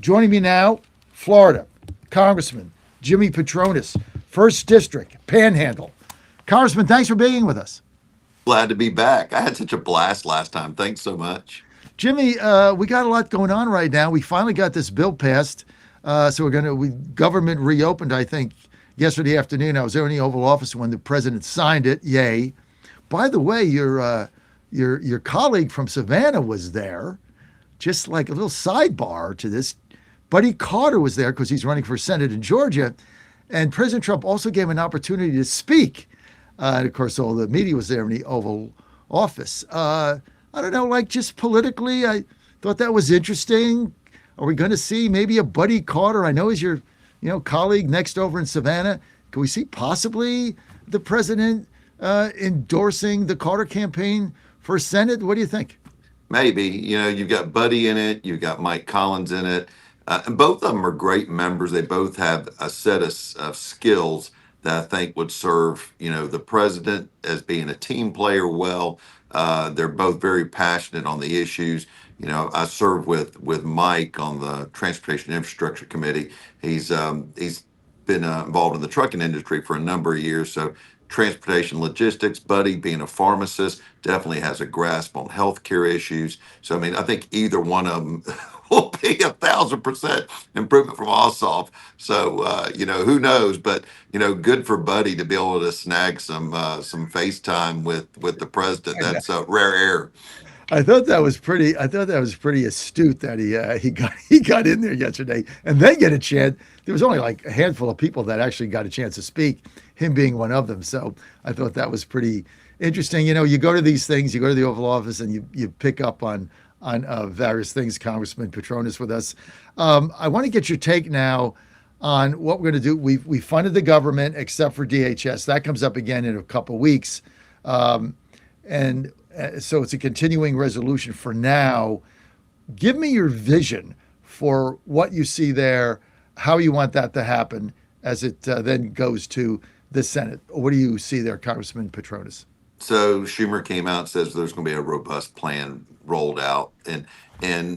Joining me now, Florida, Congressman Jimmy Patronis, 1st District, Panhandle. Congressman, thanks for being with us. Glad to be back. I had such a blast last time. Thanks so much. Jimmy, we got a lot going on right now. We finally got this bill passed. So government reopened, I think, yesterday afternoon. I was there in the Oval Office when the president signed it. Yay. By the way, your colleague from Savannah was there. Just like a little sidebar to this, Buddy Carter was there because he's running for Senate in Georgia. And President Trump also gave him an opportunity to speak. And of course, all the media was there in the Oval Office. I don't know, like just politically, I thought that was interesting. Are we going to see maybe a Buddy Carter? I know he's your, colleague next over in Savannah. Can we see possibly the president endorsing the Carter campaign for Senate? What do you think? Maybe. You've got Buddy in it, you've got Mike Collins in it. And both of them are great members. They both have a set of skills that I think would serve, the president as being a team player well. They're both very passionate on the issues. I served with Mike on the Transportation Infrastructure Committee. He's been involved in the trucking industry for a number of years. So transportation logistics, Buddy being a pharmacist, definitely has a grasp on healthcare issues. So, I think either one of them will be 1,000% improvement from Ossoff. So, who knows? But, good for Buddy to be able to snag some FaceTime with the president. That's a rare air. I thought that was pretty. I thought that was pretty astute that he got in there yesterday and then get a chance. There was only like a handful of people that actually got a chance to speak, him being one of them. So I thought that was pretty interesting. You go to these things, you go to the Oval Office, and you pick up on various things. Congressman Patronis with us. I want to get your take now on what we're going to do. We funded the government except for DHS. That comes up again in a couple of weeks, and. So it's a continuing resolution for now. Give me your vision for what you see there, how you want that to happen as it then goes to the Senate. What do you see there, Congressman Patronis? So Schumer came out and says there's going to be a robust plan rolled out, and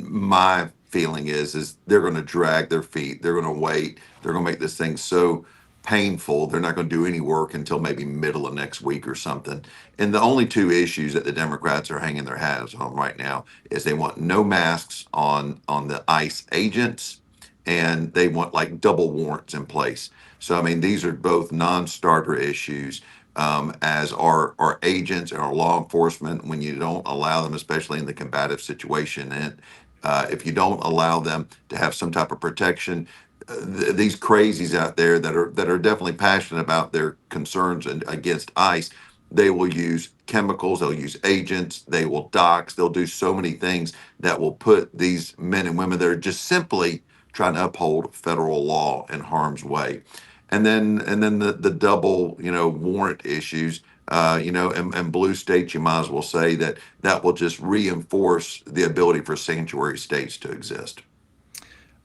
my feeling is they're going to drag their feet. They're going to wait. They're going to make this thing so painful. They're not going to do any work until maybe middle of next week or something. And the only two issues that the Democrats are hanging their hats on right now is they want no masks on the ICE agents, and they want like double warrants in place. So these are both non-starter issues. As our agents and our law enforcement, when you don't allow them, especially in the combative situation, and if you don't allow them to have some type of protection, these crazies out there that are definitely passionate about their concerns and against ICE, they will use chemicals, they'll use agents, they will dox, they'll do so many things that will put these men and women that are just simply trying to uphold federal law in harm's way. And then the double, warrant issues, in blue states, you might as well say that will just reinforce the ability for sanctuary states to exist.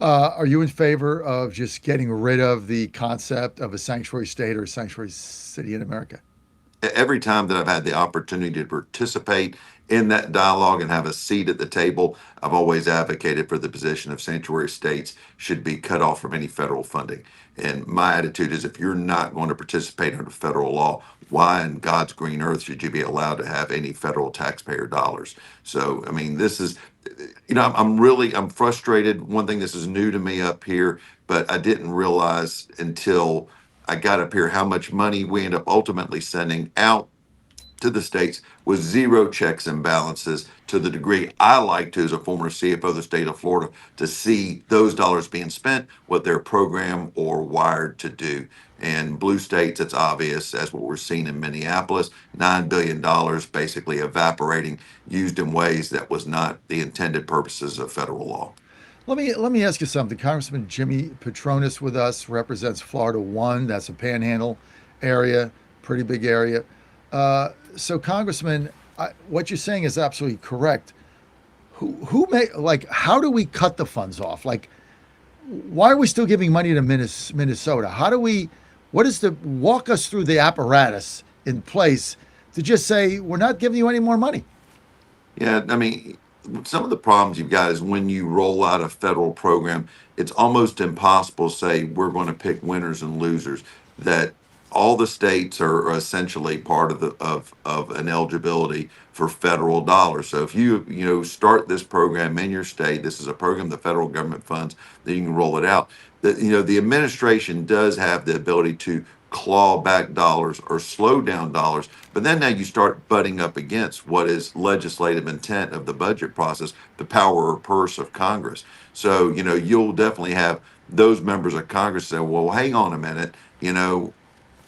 Are you in favor of just getting rid of the concept of a sanctuary state or a sanctuary city in America? Every time that I've had the opportunity to participate in that dialogue and have a seat at the table, I've always advocated for the position of sanctuary states should be cut off from any federal funding. And my attitude is if you're not going to participate under federal law, why in God's green earth should you be allowed to have any federal taxpayer dollars? So, this is, I'm frustrated. One thing, this is new to me up here, but I didn't realize until I got up here how much money we end up ultimately sending out to the states with zero checks and balances, to the degree I like to, as a former CFO of the state of Florida, to see those dollars being spent, what they're programmed or wired to do. And blue states, it's obvious, as what we're seeing in Minneapolis, $9 billion basically evaporating, used in ways that was not the intended purposes of federal law. Let me ask you something. Congressman Jimmy Patronis with us represents Florida 1. That's a panhandle area, pretty big area. So, Congressman, what you're saying is absolutely correct. How do we cut the funds off? Like, why are we still giving money to Minnesota? Walk us through the apparatus in place to just say, we're not giving you any more money? Yeah, some of the problems you've got is when you roll out a federal program, it's almost impossible to say we're going to pick winners and losers. That all the states are essentially part of of an eligibility for federal dollars. So if you start this program in your state, this is a program the federal government funds, then you can roll it out. The administration does have the ability to claw back dollars or slow down dollars, but then now you start butting up against what is legislative intent of the budget process, the power or purse of Congress. So, you'll definitely have those members of Congress say, well, hang on a minute,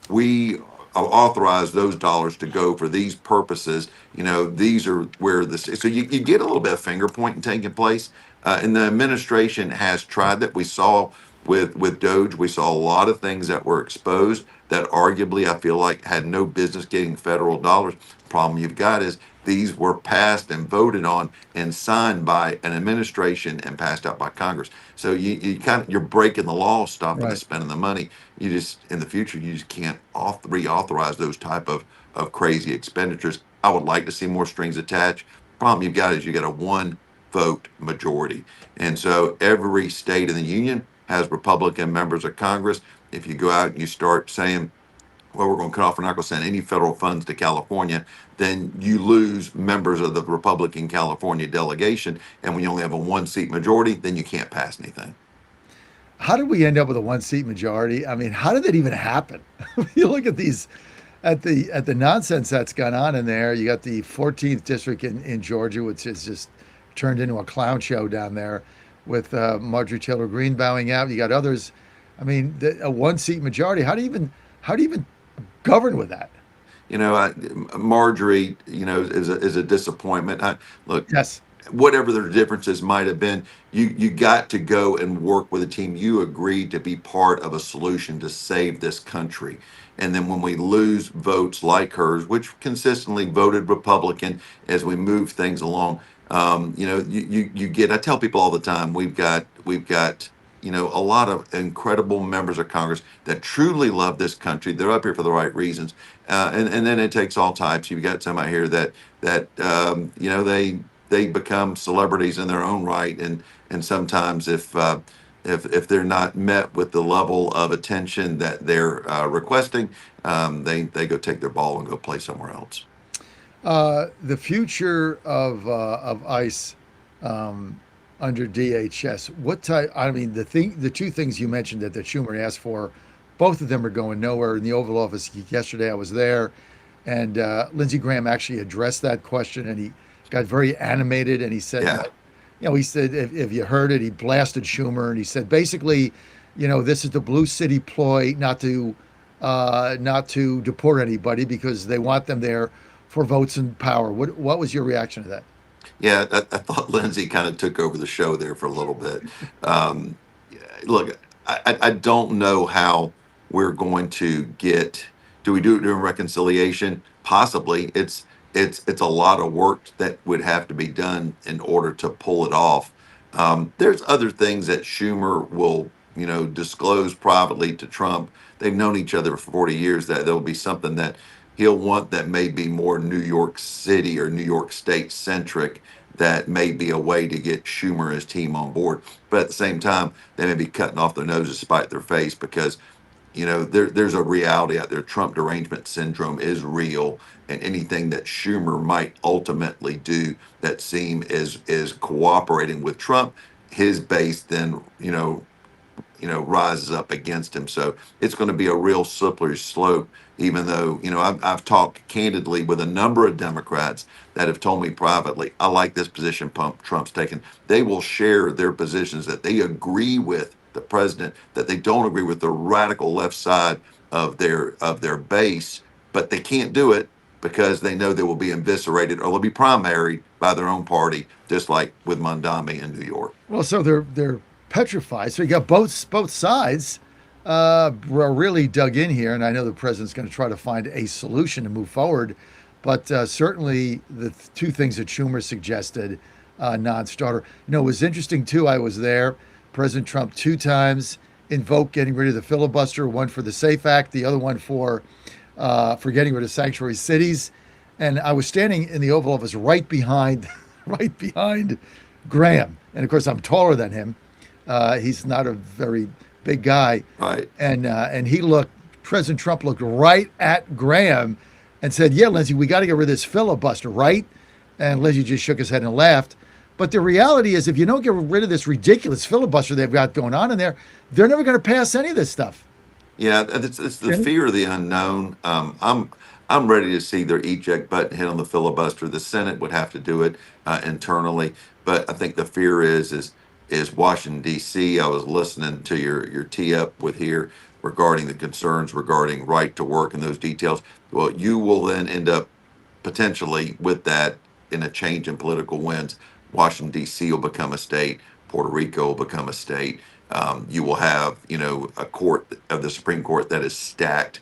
we authorize those dollars to go for these purposes. These are where this. So you get a little bit of finger pointing taking place, and the administration has tried that. We saw with Doge, we saw a lot of things that were exposed that arguably I feel like had no business getting federal dollars. Problem you've got is these were passed and voted on and signed by an administration and passed out by Congress. So you're breaking the law, stopping the Right. spending the money. You just in the future you just can't reauthorize those type of crazy expenditures. I would like to see more strings attached. Problem you've got is you got a one vote majority, and so every state in the union has Republican members of Congress. If you go out and you start saying, well, we're going to cut off, we're not going to send any federal funds to California, then you lose members of the Republican California delegation. And when you only have a one seat majority, then you can't pass anything. How did we end up with a one-seat majority? I mean, how did that even happen? You look at these, at the nonsense that's gone on in there. You got the 14th district in Georgia, which is just turned into a clown show down there, with Marjorie Taylor Greene bowing out. You got others. I mean, a one-seat majority. How do you even govern with that? Marjorie, is a disappointment. Look, Yes. whatever their differences might have been, you got to go and work with a team. You agreed to be part of a solution to save this country. And then when we lose votes like hers, which consistently voted Republican as we move things along, you get. I tell people all the time, we've got a lot of incredible members of Congress that truly love this country. They're up here for the right reasons, and then it takes all types. You've got some out here that they become celebrities in their own right, and sometimes if they're not met with the level of attention that they're requesting, they go take their ball and go play somewhere else. The future of ICE under DHS. What type? I mean, the two things you mentioned that Schumer asked for, both of them are going nowhere. In the Oval Office yesterday, I was there, and Lindsey Graham actually addressed that question, and he got very animated, and he said Yeah. that, he said if you heard it, he blasted Schumer, and he said basically, this is the Blue City ploy not to deport anybody because they want them there for votes and power. What was your reaction to that? Yeah, I thought Lindsay kind of took over the show there for a little bit. Um, Look, I don't know how we're going to get. Do we do it during reconciliation? Possibly. It's a lot of work that would have to be done in order to pull it off. There's other things that Schumer will, disclose privately to Trump. They've known each other for 40 years. That there'll be something that he'll want that may be more New York City or New York State centric. That may be a way to get Schumer and his team on board. But at the same time, they may be cutting off their nose to spite their face because there's a reality out there. Trump derangement syndrome is real, and anything that Schumer might ultimately do that seem is cooperating with Trump, his base then rises up against him. So it's going to be a real slippery slope. Even though I've talked candidly with a number of Democrats that have told me privately, I like this position Trump's taken. They will share their positions that they agree with the president, that they don't agree with the radical left side of their base, but they can't do it because they know they will be eviscerated or they'll be primaried by their own party, just like with Mondami in New York. Well, so they're petrified. So you got both sides are really dug in here, and I know the president's going to try to find a solution to move forward. But certainly the two things that Schumer suggested, non-starter. It was interesting too. I was there. President Trump two times invoked getting rid of the filibuster. One for the SAFE Act, the other one for getting rid of sanctuary cities. And I was standing in the Oval Office right behind right behind Graham. And of course, I'm taller than him. He's not a very big guy. Right. And he looked, President Trump looked right at Graham and said, "Yeah, Lindsey, we got to get rid of this filibuster, right?" And Lindsey just shook his head and laughed. But the reality is, if you don't get rid of this ridiculous filibuster they've got going on in there, they're never going to pass any of this stuff. Yeah, it's the Jimmy? fear of the unknown. I'm ready to see their eject button hit on the filibuster. The Senate would have to do it internally, but I think the fear is Washington D.C. I was listening to your tee up with here regarding the concerns regarding right to work and those details. Well, you will then end up potentially with that in a change in political winds. Washington D.C. will become a state. Puerto Rico will become a state. You will have, a court of the Supreme Court that is stacked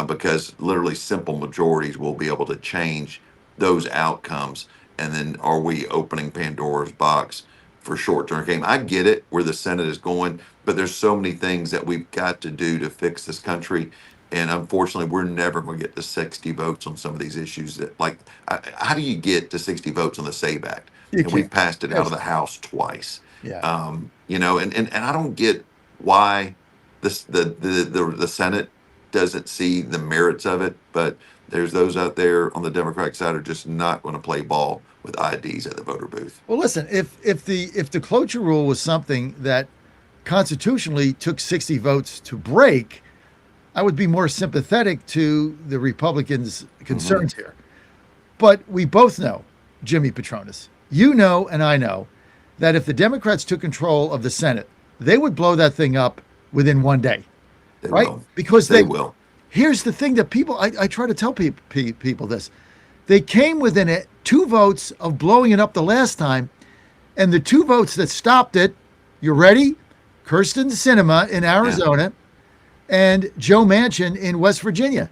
because literally simple majorities will be able to change those outcomes. And then are we opening Pandora's box for short-term game? I get it where the Senate is going, but there's so many things that we've got to do to fix this country. And unfortunately, we're never going to get to 60 votes on some of these issues that, like, how do you get to 60 votes on the SAVE Act? You And we've can't. passed it out of the House twice. Yeah. And I don't get why the Senate doesn't see the merits of it, but there's those out there on the Democratic side are just not going to play ball with IDs at the voter booth. Well, listen, if the cloture rule was something that constitutionally took 60 votes to break, I would be more sympathetic to the Republicans' concerns here. But we both know, Jimmy Patronis, you know, and I know, that if the Democrats took control of the Senate, they would blow that thing up within one day, They right? will. Because They will. Here's the thing that people, I try to tell people this. They came within it 2 votes of blowing it up the last time, and the 2 votes that stopped it, you ready? Kirsten Sinema in Arizona and Joe Manchin in West Virginia.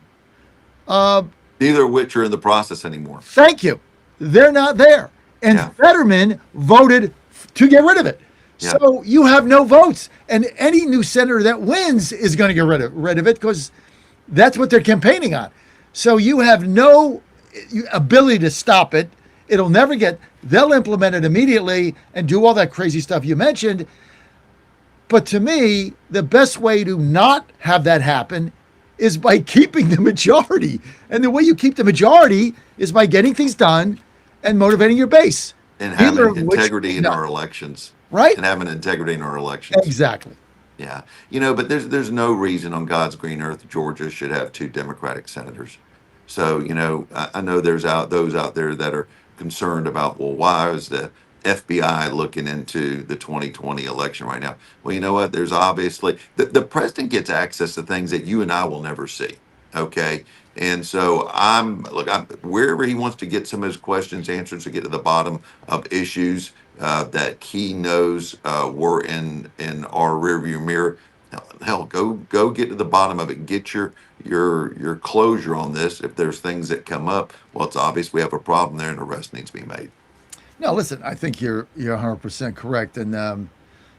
Neither of which are in the process anymore. Thank you. They're not there. And Yeah. Fetterman voted to get rid of it. Yeah. So you have no votes. And any new senator that wins is going to get rid of it because that's what they're campaigning on. So you have no ability to stop it. It'll never they'll implement it immediately and do all that crazy stuff you mentioned. But to me, the best way to not have that happen is by keeping the majority. And the way you keep the majority is by getting things done and motivating your base. And Neither having of which integrity in no. our elections. Right? And having integrity in our elections. Exactly. Yeah. But there's no reason on God's green earth Georgia should have 2 Democratic senators. So, I know there's those out there that are concerned about, well, why is the FBI looking into the 2020 election right now? Well, you know what? There's obviously the president gets access to things that you and I will never see. Okay. And so I'm wherever he wants to get some of his questions answered to get to the bottom of issues that he knows were in our rearview mirror. Hell, go get to the bottom of it. Get your closure on this. If there's things that come up, well, it's obvious we have a problem there, and arrest needs to be made. No, listen, I think you're 100% correct. And Ann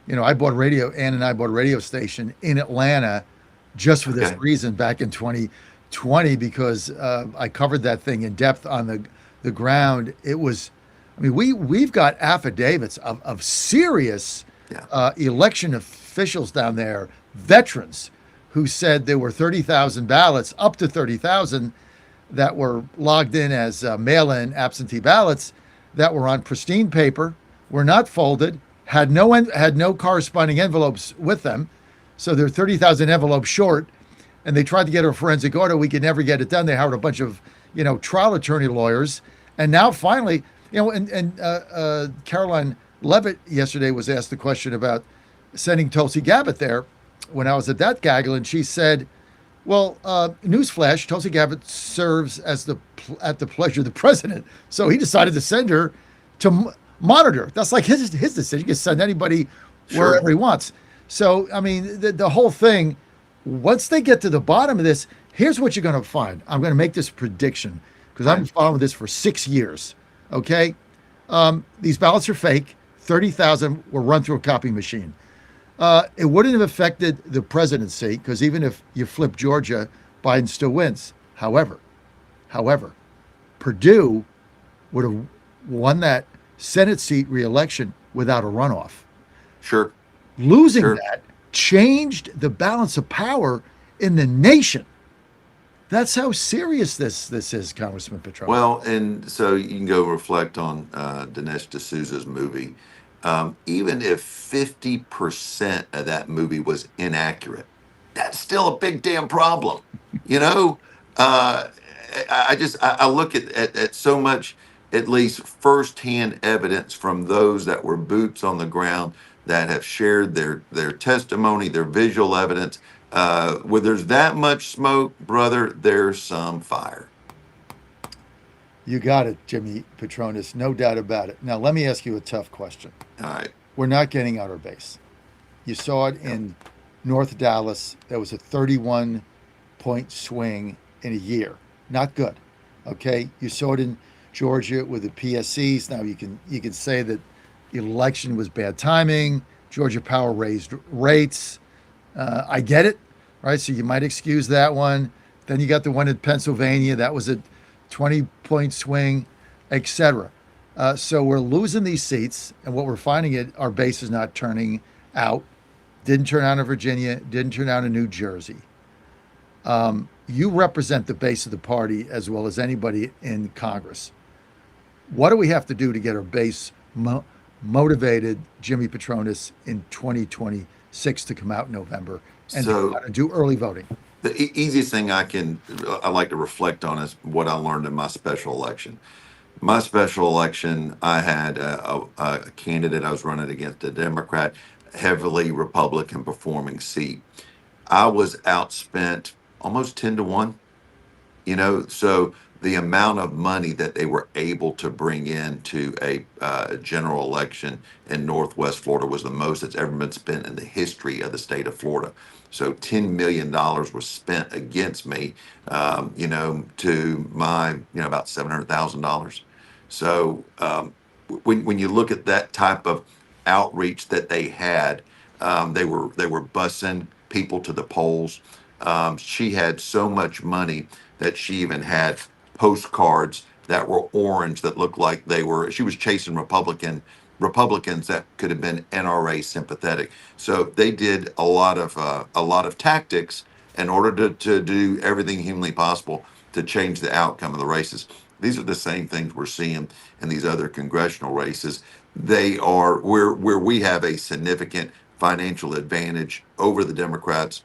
and I bought a radio station in Atlanta just for this Okay. reason back in 2020 because I covered that thing in depth on the ground. It was, we've got affidavits of serious Yeah. election officials down there, veterans, who said there were 30,000 ballots, up to 30,000, that were logged in as mail-in absentee ballots that were on pristine paper, were not folded, had no corresponding envelopes with them. So they're 30,000 envelopes short, and they tried to get a forensic audit. We could never get it done. They hired a bunch of, trial attorney lawyers. And now finally, Caroline Levitt yesterday was asked the question about sending Tulsi Gabbard there when I was at that gaggle, and she said, well, newsflash, Tulsi Gabbard serves at the pleasure of the president. So he decided to send her to monitor. That's like his decision. He can send anybody wherever he wants. So, the whole thing, once they get to the bottom of this, here's what you're going to find. I'm going to make this prediction because I've been following this for 6 years. Okay? These ballots are fake. 30,000 were run through a copy machine. It wouldn't have affected the presidency because even if you flip Georgia, Biden still wins. However, Purdue would have won that Senate seat reelection without a runoff. Sure, Losing sure. that changed the balance of power in the nation. That's how serious this is, Congressman Petronis. Well, and so you can go reflect on Dinesh D'Souza's movie. Even if 50% of that movie was inaccurate, that's still a big damn problem. You know, uh, I look at so much, at least firsthand evidence from those that were boots on the ground that have shared their testimony, their visual evidence. Where there's that much smoke, brother, there's some fire. You got it, Jimmy Petronis, no doubt about it. Now, let me ask you a tough question. All right. We're not getting outer base. You saw it Yep. in North Dallas. That was a 31-point swing in a year. Not good. Okay. You saw it in Georgia with the PSCs. Now you can say that the election was bad timing. Georgia Power raised rates. I get it, right? So you might excuse that one. Then you got the one in Pennsylvania. That was a 20-point swing, etc. So we're losing these seats, and what we're finding it, our base is not turning out. Didn't turn out in Virginia. Didn't turn out in New Jersey. You represent the base of the party as well as anybody in Congress. What do we have to do to get our base motivated, Jimmy Petronis, in 2026 to come out in November and to come So out and do early voting? the easiest thing I like to reflect on is what I learned in my special election. My special election, I had a candidate I was running against, a Democrat, heavily Republican performing seat. I was outspent almost 10 to 1. So the amount of money that they were able to bring into a general election in Northwest Florida was the most that's ever been spent in the history of the state of Florida. So $10 million was spent against me, to my, about $700,000. So when you look at that type of outreach that they had, they were busing people to the polls. She had so much money that she even had postcards that were orange that looked like she was chasing Republicans that could have been NRA sympathetic. So they did a lot of tactics in order to do everything humanly possible to change the outcome of the races. These are the same things we're seeing in these other congressional races. They are where we have a significant financial advantage over the Democrats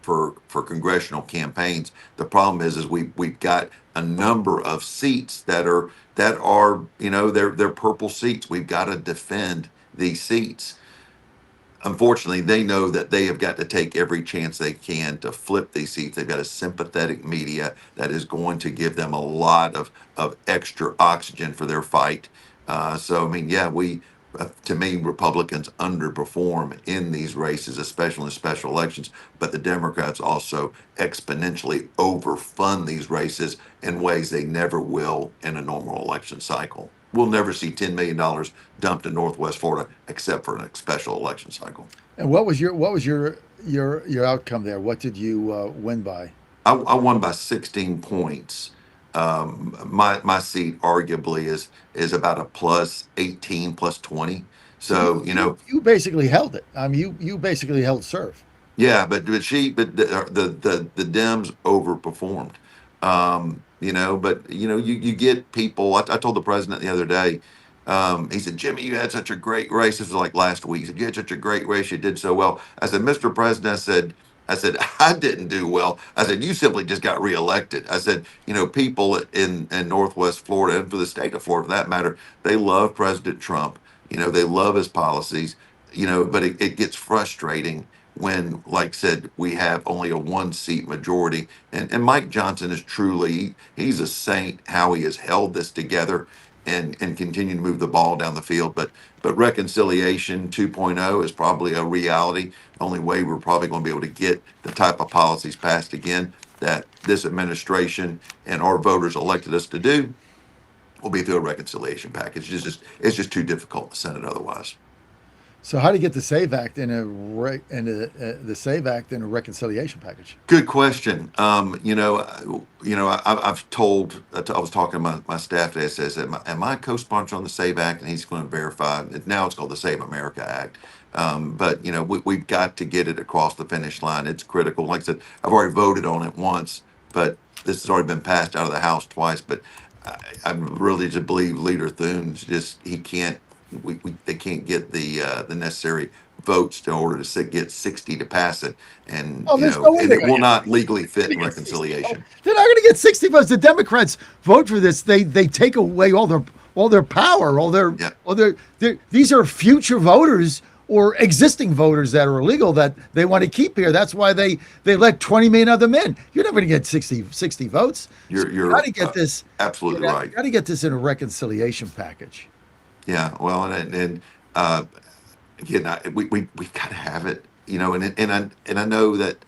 for congressional campaigns. The problem is we've got a number of seats that are they're purple seats. We've got to defend these seats. Unfortunately, they know that they have got to take every chance they can to flip these seats. They've got a sympathetic media that is going to give them a lot of extra oxygen for their fight. So, I mean, yeah, to me, Republicans underperform in these races, especially in special elections, but the Democrats also exponentially overfund these races in ways they never will in a normal election cycle. We'll never see $10 million dumped in Northwest Florida except for a special election cycle. And what was your outcome there? What did you win by? I won by 16 points. My seat arguably is about a plus 18, plus 20. So you So you you basically held it. I mean, you basically held serve. yeah, but the Dems overperformed. But you get people. I told the president the other day. He said, "Jimmy, you had such a great race." This was like last week. He said, "You had such a great race. You did so well." I said, "Mr. President," I said, "I didn't do well." I said, "You simply just got reelected." I said, people in Northwest Florida and for the state of Florida, for that matter, they love President Trump. They love his policies. But it gets frustrating when, like I said, we have only a one seat majority. And Mike Johnson is truly, he's a saint how he has held this together and continue to move the ball down the field. But reconciliation 2.0 is probably a reality. The only way we're probably going to be able to get the type of policies passed again that this administration and our voters elected us to do will be through a reconciliation package. It's just too difficult in the Senate otherwise. So how do you get the SAVE Act in the SAVE Act in a reconciliation package? Good question. I've told, I was talking to my staff today. I says, am I co-sponsor on the SAVE Act? And he's going to verify. Now it's called the Save America Act. But we've got to get it across the finish line. It's critical. Like I said, I've already voted on it once, but this has already been passed out of the House twice. But I really just believe Leader Thune's he can't. They can't get the necessary votes in order to get 60 to pass it, and Oh, there's no way and they're it going will to not legally fit in get 60 votes. reconciliation. They're not going to get 60 votes. The Democrats vote for this. They take away all their power, Yeah. these are future voters or existing voters that are illegal that they want to keep here. That's why they let 20 million of them in. You're never going to get 60 votes. You're got to get this. absolutely right. You got to get this in a reconciliation package. Yeah, well, and again, we got to have it, and I know that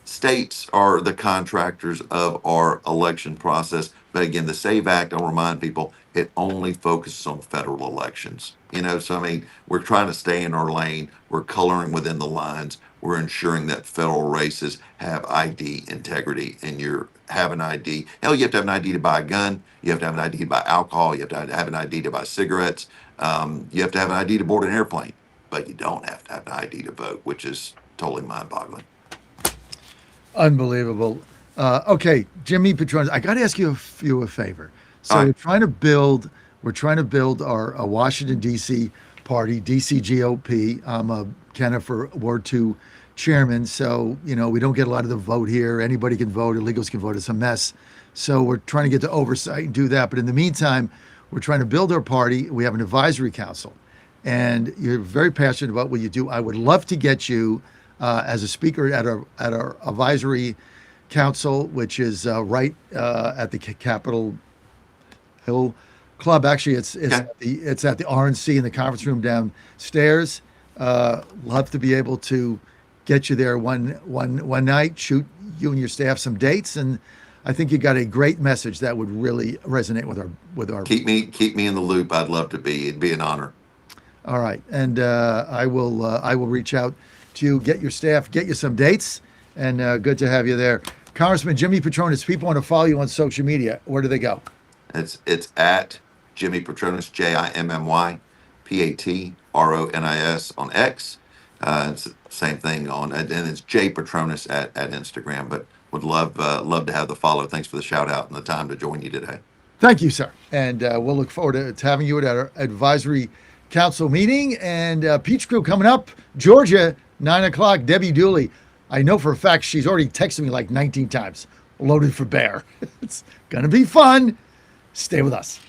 states are the contractors of our election process, but again, the SAVE Act, I'll remind people, it only focuses on federal elections. So I mean, we're trying to stay in our lane. We're coloring within the lines. We're ensuring that federal races have ID integrity, and you have an ID. Hell, you have to have an ID to buy a gun. You have to have an ID to buy alcohol. You have to have an ID to buy cigarettes. You have to have an ID to board an airplane, but you don't have to have an ID to vote, which is totally mind-boggling. Unbelievable. Okay, Jimmy Patronis, I got to ask you a favor. So All right. we're trying to build our Washington D.C. party, DC GOP. I'm a candidate for Ward 2 chairman, so we don't get a lot of the vote here. Anybody can vote, illegals can vote. It's a mess. So we're trying to get to oversight and do that. But in the meantime, we're trying to build our party. We have an advisory council, and you're very passionate about what you do. I would love to get you as a speaker at our advisory council, which is right at the Capitol Hill Club. Actually, it's at the RNC in the conference room downstairs. Love to be able to get you there one night, shoot you and your staff some dates, and I think you got a great message that would really resonate with our. Keep me in the loop. I'd love to be. It'd be an honor. All right, and I will reach out to you, get your staff, get you some dates, and good to have you there, Congressman Jimmy Patronis. People want to follow you on social media. Where do they go? It's at Jimmy Patronis, JIMMY PATRONIS on X. It's the same thing and it's J Patronis at Instagram. But would love to have the follow. Thanks for the shout out and the time to join you today. Thank you, sir. And we'll look forward to having you at our advisory council meeting. And Peach Crew coming up, Georgia, 9:00. Debbie Dooley. I know for a fact she's already texted me like 19 times. Loaded for bear. It's going to be fun. Stay with us.